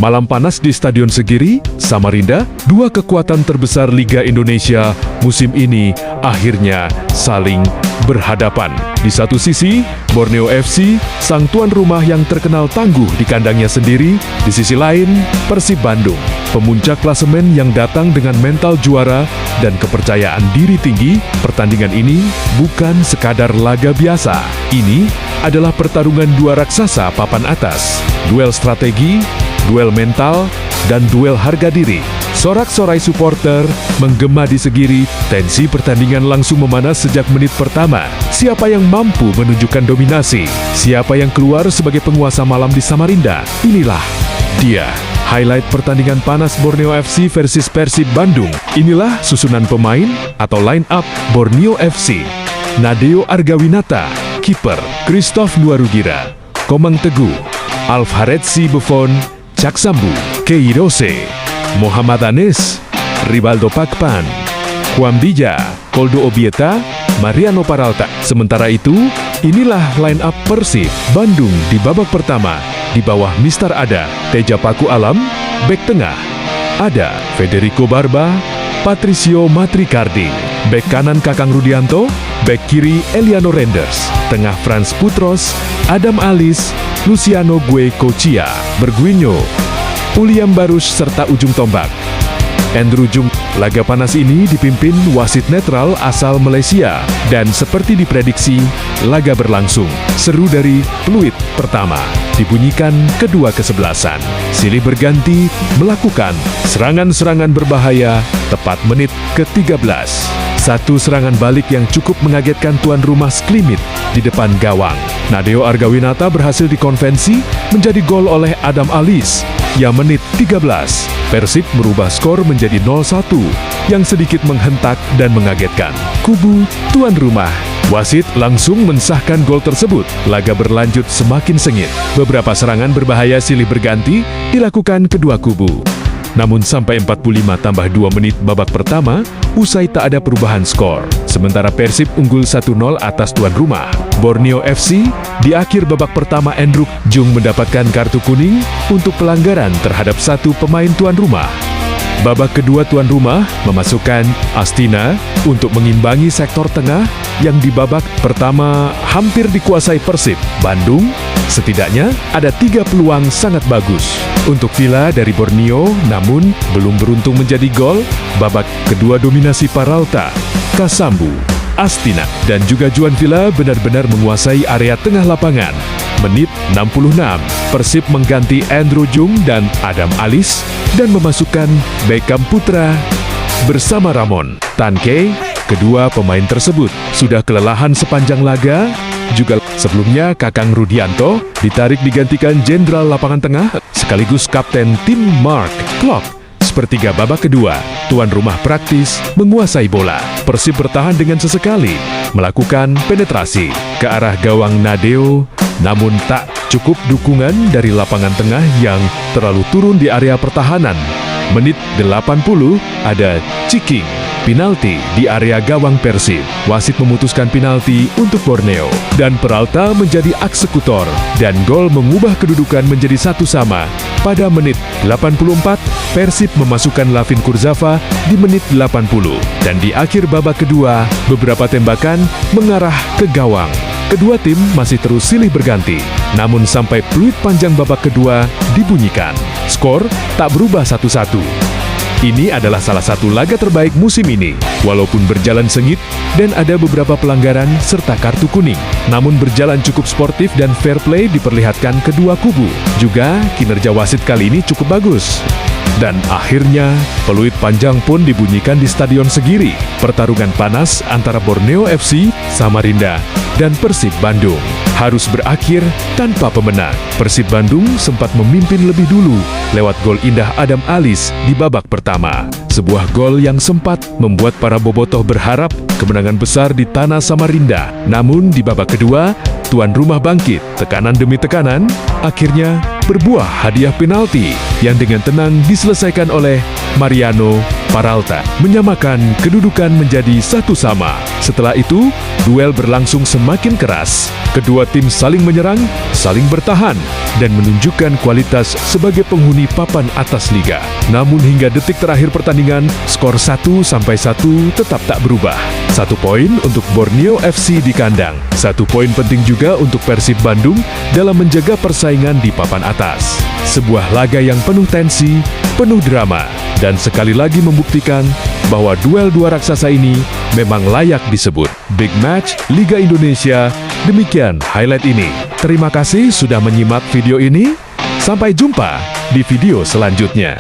Malam panas di Stadion Segiri, Samarinda, dua kekuatan terbesar Liga Indonesia musim ini akhirnya saling berhadapan. Di satu sisi, Borneo FC, sang tuan rumah yang terkenal tangguh di kandangnya sendiri. Di sisi lain, Persib Bandung, pemuncak klasemen yang datang dengan mental juara dan kepercayaan diri tinggi. Pertandingan ini bukan sekadar laga biasa. Ini adalah pertarungan dua raksasa papan atas. Duel strategi, duel mental, dan duel harga diri. Sorak-sorai supporter menggema di Segiri, tensi pertandingan langsung memanas sejak menit pertama. Siapa yang mampu menunjukkan dominasi? Siapa yang keluar sebagai penguasa malam di Samarinda? Inilah dia, highlight pertandingan panas Borneo FC versus Persib Bandung. Inilah susunan pemain atau line up Borneo FC. Nadeo Argawinata, kiper; Christoph Nuarugira, Komang Teguh; Alf Haretsi Buffon, Cak Sambu, Keirose, Muhammad Anes, Rivaldo Pakpan, Juan Bija, Koldo Obieta, Mariano Paralta. Sementara itu, inilah line up Persib Bandung di babak pertama. Di bawah Mister Ada, Teja Paku Alam; bek tengah ada Federico Barba, Patricio Matrikardi; bek kanan Kakang Rudianto; bek kiri Eliano Renders; tengah Frans Putros, Adam Alis, Luciano Gue Kocia, Berguinho, Uliam Barus, serta ujung tombak Andrew Jung. Laga panas ini dipimpin wasit netral asal Malaysia, dan seperti diprediksi, laga berlangsung seru dari peluit pertama. Dibunyikan kedua kesebelasan, silih berganti melakukan serangan-serangan berbahaya tepat menit ke-13. Satu serangan balik yang cukup mengagetkan tuan rumah Sklimit di depan gawang. Nadeo Argawinata berhasil dikonvensi menjadi gol oleh Adam Alis yang menit 13. Persib merubah skor menjadi 0-1 yang sedikit menghentak dan mengagetkan kubu tuan rumah. Wasit langsung mensahkan gol tersebut. Laga berlanjut semakin sengit. Beberapa serangan berbahaya silih berganti dilakukan kedua kubu. Namun sampai 45 tambah 2 menit babak pertama, usai tak ada perubahan skor. Sementara Persib unggul 1-0 atas tuan rumah. Borneo FC, di akhir babak pertama Andrew Jung mendapatkan kartu kuning untuk pelanggaran terhadap satu pemain tuan rumah. Babak kedua tuan rumah memasukkan Astina untuk mengimbangi sektor tengah yang di babak pertama hampir dikuasai Persib Bandung. Setidaknya ada 3 peluang sangat bagus untuk Villa dari Borneo, namun belum beruntung menjadi gol. Babak kedua dominasi Paralta, Kasambu, Astina, dan juga Juan Villa benar-benar menguasai area tengah lapangan. Menit 66, Persib mengganti Andrew Jung dan Adam Alis dan memasukkan Beckham Putra bersama Ramon Tanke. Kedua pemain tersebut sudah kelelahan sepanjang laga. Juga sebelumnya Kakang Rudianto ditarik digantikan jenderal lapangan tengah sekaligus kapten tim Mark Klok. Sepertiga babak kedua, tuan rumah praktis menguasai bola. Persib bertahan dengan sesekali melakukan penetrasi ke arah gawang Nadeo, namun tak cukup dukungan dari lapangan tengah yang terlalu turun di area pertahanan. Menit 80 ada Ciking, penalti di area gawang Persib. Wasit memutuskan penalti untuk Borneo dan Peralta menjadi eksekutor, dan gol mengubah kedudukan menjadi 1-1. Pada menit 84, Persib memasukkan Lavin Kurzawa di menit 80, dan di akhir babak kedua beberapa tembakan mengarah ke gawang. Kedua tim masih terus silih berganti, namun sampai peluit panjang babak kedua dibunyikan, skor tak berubah 1-1. Ini adalah salah satu laga terbaik musim ini, walaupun berjalan sengit dan ada beberapa pelanggaran serta kartu kuning. Namun berjalan cukup sportif dan fair play diperlihatkan kedua kubu. Juga kinerja wasit kali ini cukup bagus. Dan akhirnya, peluit panjang pun dibunyikan di Stadion Segiri. Pertarungan panas antara Borneo FC, Samarinda, dan Persib Bandung harus berakhir tanpa pemenang. Persib Bandung sempat memimpin lebih dulu lewat gol indah Adam Alis di babak pertama. Sebuah gol yang sempat membuat para bobotoh berharap kemenangan besar di tanah Samarinda. Namun di babak kedua, tuan rumah bangkit. Tekanan demi tekanan, akhirnya berbuah hadiah penalti yang dengan tenang diselesaikan oleh Mariano Paralta, menyamakan kedudukan menjadi 1-1. Setelah itu, duel berlangsung semakin keras. Kedua tim saling menyerang, saling bertahan, dan menunjukkan kualitas sebagai penghuni papan atas liga. Namun hingga detik terakhir pertandingan, skor 1-1 tetap tak berubah. 1 poin untuk Borneo FC di kandang. 1 poin penting juga untuk Persib Bandung dalam menjaga persaingan di papan atas. Sebuah laga yang penuh tensi, penuh drama, dan sekali lagi membuktikan bahwa duel dua raksasa ini memang layak disebut Big Match Liga Indonesia. Demikian highlight ini. Terima kasih sudah menyimak video ini. Sampai jumpa di video selanjutnya.